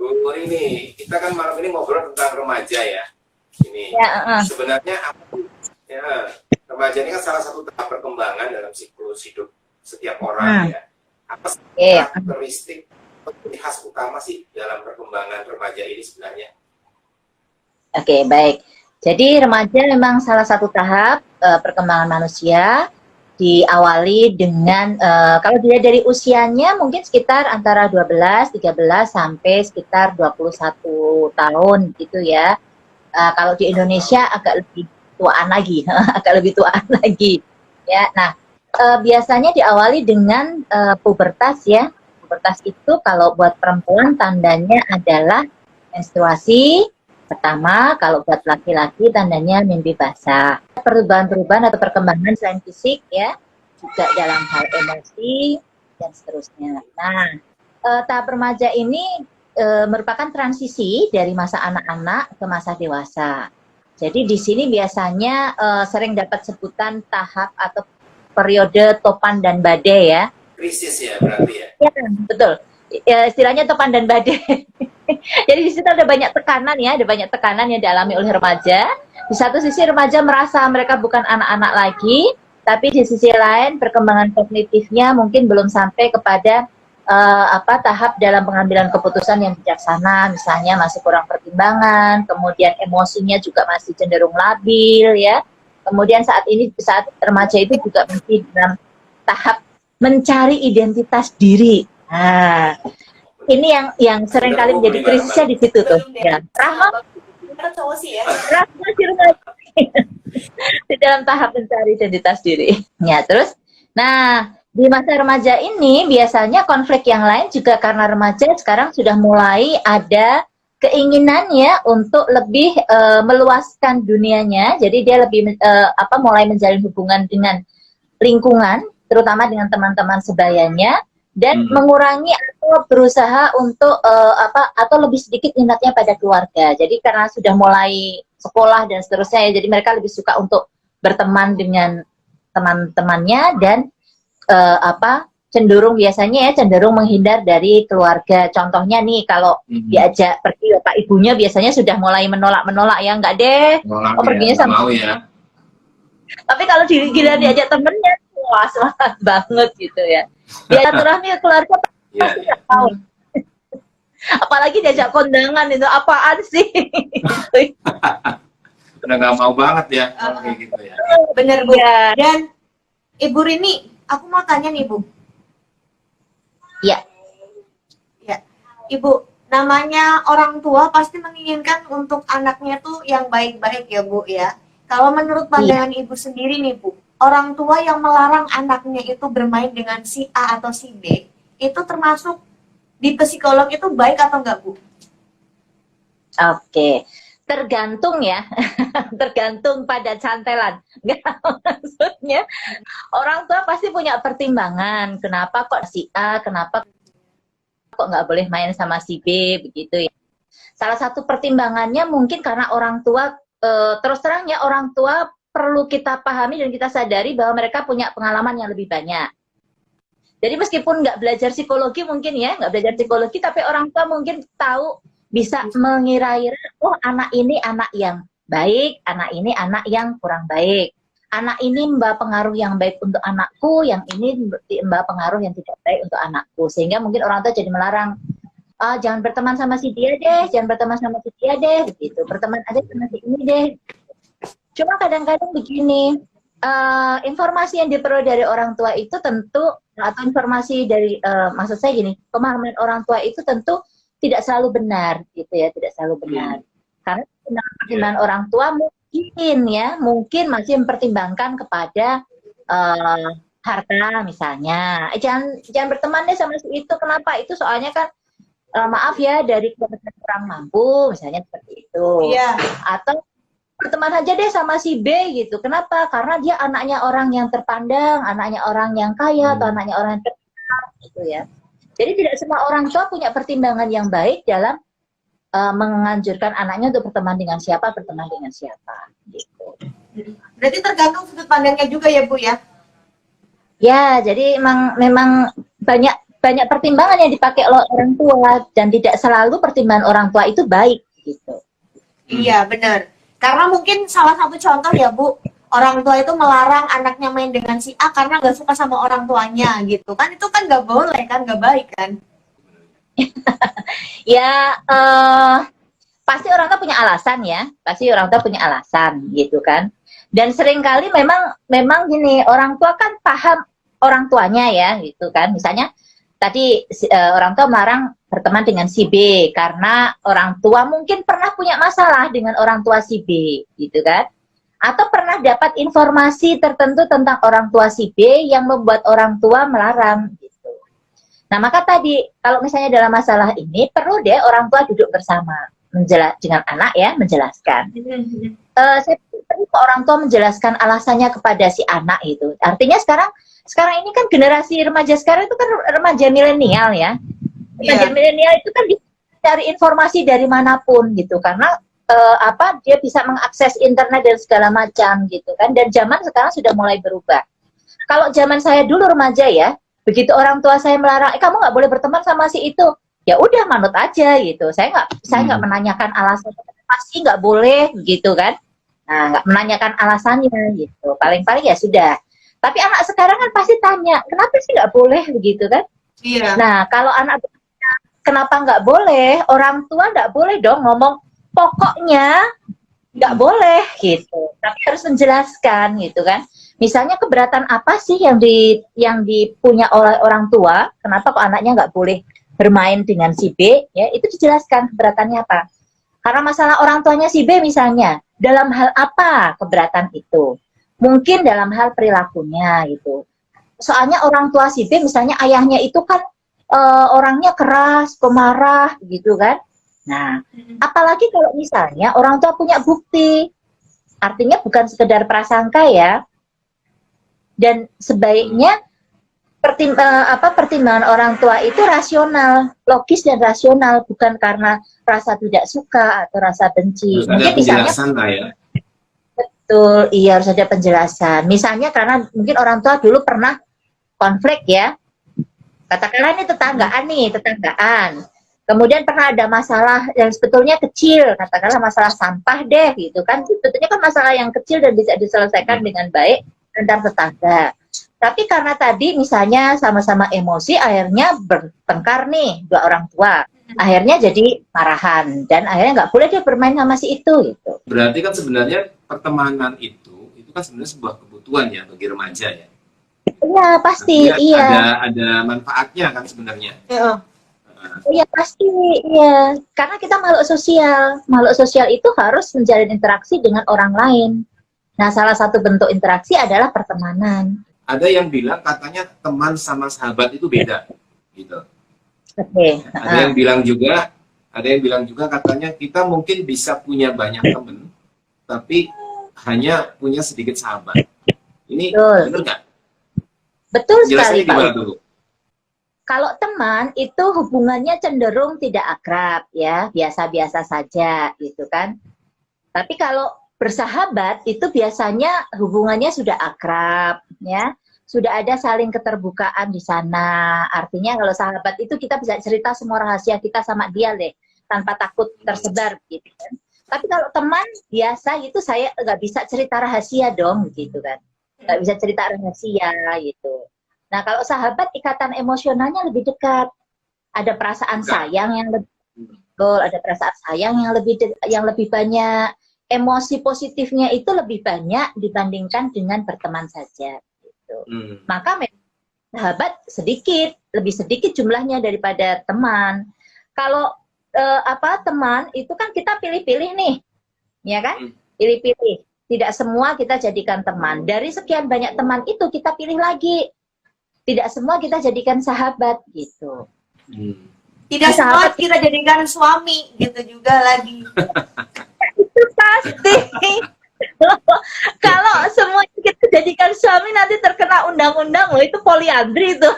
Bu ini kita kan malam ini ngobrol tentang remaja ya. Ini sebenarnya apa ya, remaja ini kan salah satu tahap perkembangan dalam siklus hidup setiap orang ya. Apa sih karakteristik khas utama sih dalam perkembangan remaja ini sebenarnya? Oke, baik. Jadi remaja memang salah satu tahap perkembangan manusia, diawali dengan kalau dilihat dari usianya mungkin sekitar antara 12, 13 sampai sekitar 21 tahun gitu ya. Kalau di Indonesia agak lebih tuaan lagi, agak lebih tuaan lagi. Ya, nah biasanya diawali dengan pubertas ya. Pubertas itu kalau buat perempuan tandanya adalah menstruasi. Pertama, kalau buat laki-laki tandanya mimpi basah. Perubahan-perubahan atau perkembangan selain fisik ya, juga dalam hal emosi dan seterusnya. Nah, tahap remaja ini merupakan transisi dari masa anak-anak ke masa dewasa. Jadi di sini biasanya sering dapat sebutan tahap atau periode topan dan badai ya. Krisis ya berarti ya? Ya, betul. Istilahnya topan dan badai. Jadi di situ ada banyak tekanan ya, ada banyak tekanan yang dialami oleh remaja. Di satu sisi remaja merasa mereka bukan anak-anak lagi, tapi di sisi lain perkembangan kognitifnya mungkin belum sampai kepada tahap dalam pengambilan keputusan yang bijaksana, misalnya masih kurang pertimbangan, kemudian emosinya juga masih cenderung labil ya. Kemudian saat remaja itu juga masih dalam tahap mencari identitas diri. Nah, ini yang sering kali menjadi krisisnya di situ tuh. Ya. Rahma di dalam tahap mencari identitas diri. Ya, terus, nah di masa remaja ini biasanya konflik yang lain juga karena remaja sekarang sudah mulai ada keinginannya untuk lebih meluaskan dunianya. Jadi dia lebih mulai menjalin hubungan dengan lingkungan, terutama dengan teman-teman sebayanya. Dan mengurangi atau berusaha untuk atau lebih sedikit minatnya pada keluarga. Jadi karena sudah mulai sekolah dan seterusnya ya, jadi mereka lebih suka untuk berteman dengan teman-temannya dan cenderung menghindar dari keluarga. Contohnya nih kalau diajak pergi bapak ibunya biasanya sudah mulai menolak ya, enggak deh. Perginya sama mau ya. Tapi kalau gila diajak temennya, wah semangat banget gitu ya. Silaturahmi keluarga pasti nggak tahu. Apalagi diajak kondangan itu apaan sih? Udah nggak mau banget ya, kayak gitu ya. Bener Bu. Ya. Dan Ibu Rini, aku mau tanya nih Bu. Ya. Ya, Ibu, namanya orang tua pasti menginginkan untuk anaknya tuh yang baik-baik ya Bu ya. Kalau menurut pandangan Ibu sendiri nih Bu, orang tua yang melarang anaknya itu bermain dengan si A atau si B, itu termasuk di psikolog itu baik atau enggak Bu? Oke, tergantung ya, tergantung pada cantelan. Maksudnya orang tua pasti punya pertimbangan, kenapa kok si A, kenapa kok nggak boleh main sama si B, begitu ya. Salah satu pertimbangannya mungkin karena orang tua, terus terangnya orang tua perlu kita pahami dan kita sadari bahwa mereka punya pengalaman yang lebih banyak. Jadi meskipun nggak belajar psikologi mungkin ya, nggak belajar psikologi, tapi orang tua mungkin tahu, bisa mengira-ira, oh anak ini anak yang baik, anak ini anak yang kurang baik. Anak ini membawa pengaruh yang baik untuk anakku, yang ini membawa pengaruh yang tidak baik untuk anakku. Sehingga mungkin orang tua jadi melarang, jangan berteman sama si dia deh, jangan berteman sama si dia deh, begitu. Berteman aja sama si ini deh. Cuma kadang-kadang begini, informasi yang diperoleh dari orang tua itu tentu, atau informasi dari, maksud saya gini, pemahaman orang tua itu tentu tidak selalu benar, gitu ya, tidak selalu benar. Karena pertimbangan orang tua mungkin masih mempertimbangkan kepada harta misalnya. Jangan berteman deh sama si itu, kenapa? Itu soalnya kan, maaf ya, dari keluarga kurang mampu, misalnya seperti itu. Iya. Atau berteman aja deh sama si B gitu. Kenapa? Karena dia anaknya orang yang terpandang, anaknya orang yang kaya, atau anaknya orang yang terkenal gitu ya. Jadi tidak semua orang tua punya pertimbangan yang baik dalam menganjurkan anaknya untuk berteman dengan siapa gitu. Berarti tergantung sudut pandangnya juga ya Bu ya? Ya, jadi memang banyak banyak pertimbangan yang dipakai oleh orang tua dan tidak selalu pertimbangan orang tua itu baik gitu. Iya, benar. Karena mungkin salah satu contoh ya, Bu, orang tua itu melarang anaknya main dengan si A karena nggak suka sama orang tuanya gitu. Kan itu kan nggak boleh kan, nggak baik kan? Ya, pasti orang tua punya alasan ya. Pasti orang tua punya alasan gitu kan. Dan seringkali memang gini, orang tua kan paham orang tuanya ya gitu kan. Misalnya tadi orang tua melarang berteman dengan si B karena orang tua mungkin pernah punya masalah dengan orang tua si B gitu kan, atau pernah dapat informasi tertentu tentang orang tua si B yang membuat orang tua melarang gitu. Nah maka tadi kalau misalnya dalam masalah ini perlu deh orang tua duduk bersama dengan anak ya, menjelaskan. Saya perlu orang tua menjelaskan alasannya kepada si anak itu. Artinya sekarang ini kan generasi remaja sekarang itu kan remaja milenial ya. Remaja milenial itu kan cari informasi dari manapun gitu karena dia bisa mengakses internet dan segala macam gitu kan, dan zaman sekarang sudah mulai berubah. Kalau zaman saya dulu remaja ya, begitu orang tua saya melarang, kamu nggak boleh berteman sama si itu, ya udah manut aja gitu. Saya nggak menanyakan alasan pasti nggak boleh gitu kan. Nah nggak menanyakan alasannya gitu, paling-paling ya sudah. Tapi anak sekarang kan pasti tanya, kenapa sih nggak boleh begitu kan? Iya. Nah kalau anak kenapa nggak boleh, orang tua nggak boleh dong ngomong pokoknya nggak boleh gitu, tapi harus menjelaskan gitu kan. Misalnya keberatan apa sih yang dipunya oleh orang tua, kenapa kok anaknya nggak boleh bermain dengan si B, ya itu dijelaskan keberatannya apa. Karena masalah orang tuanya si B misalnya, dalam hal apa keberatan itu? Mungkin dalam hal perilakunya gitu. Soalnya orang tua si B misalnya ayahnya itu kan orangnya keras, pemarah gitu kan. Nah, apalagi kalau misalnya orang tua punya bukti, artinya bukan sekedar prasangka ya. Dan sebaiknya pertimbangan orang tua itu rasional, logis dan rasional, bukan karena rasa tidak suka atau rasa benci. Harus mungkin ada penjelasan lah ya. Betul, iya harus ada penjelasan. Misalnya karena mungkin orang tua dulu pernah konflik ya. Katakanlah ini tetanggaan. Kemudian pernah ada masalah yang sebetulnya kecil, katakanlah masalah sampah deh gitu kan. Sebetulnya kan masalah yang kecil dan bisa diselesaikan dengan baik antar tetangga. Tapi karena tadi misalnya sama-sama emosi, akhirnya bertengkar nih dua orang tua. Akhirnya jadi marahan dan akhirnya nggak boleh dia bermain sama si itu gitu. Berarti kan sebenarnya pertemanan itu kan sebenarnya sebuah kebutuhan ya bagi remaja ya. Iya pasti, artinya iya. Ada manfaatnya kan sebenarnya. Iya pasti, iya. Karena kita makhluk sosial. Makhluk sosial itu harus menjalin interaksi dengan orang lain. Nah, salah satu bentuk interaksi adalah pertemanan. Ada yang bilang katanya teman sama sahabat itu beda, gitu. Oke. Ada yang bilang juga katanya kita mungkin bisa punya banyak teman, tapi hanya punya sedikit sahabat. Ini benar nggak? Betul sekali, Pak. Gimana dulu? Kalau teman itu hubungannya cenderung tidak akrab ya, biasa-biasa saja gitu kan. Tapi kalau bersahabat itu biasanya hubungannya sudah akrab ya, sudah ada saling keterbukaan di sana. Artinya kalau sahabat itu kita bisa cerita semua rahasia kita sama dia deh, tanpa takut tersebar gitu kan. Tapi kalau teman biasa itu saya nggak bisa cerita rahasia dong gitu kan, nggak bisa cerita rahasia gitu. Nah kalau sahabat ikatan emosionalnya lebih dekat, ada perasaan sayang yang lebih betul, ada perasaan sayang yang lebih banyak. Emosi positifnya itu lebih banyak dibandingkan dengan berteman saja gitu. Maka sahabat lebih sedikit jumlahnya daripada teman. Kalau teman itu kan kita pilih-pilih nih, ya kan? Pilih-pilih. Tidak semua kita jadikan teman. Dari sekian banyak teman itu kita pilih lagi. Tidak semua kita jadikan sahabat gitu. Tidak semua kita jadikan suami gitu juga lagi. Itu pasti. Kalau semua kita jadikan suami nanti terkena undang-undang loh, itu poliandri itu.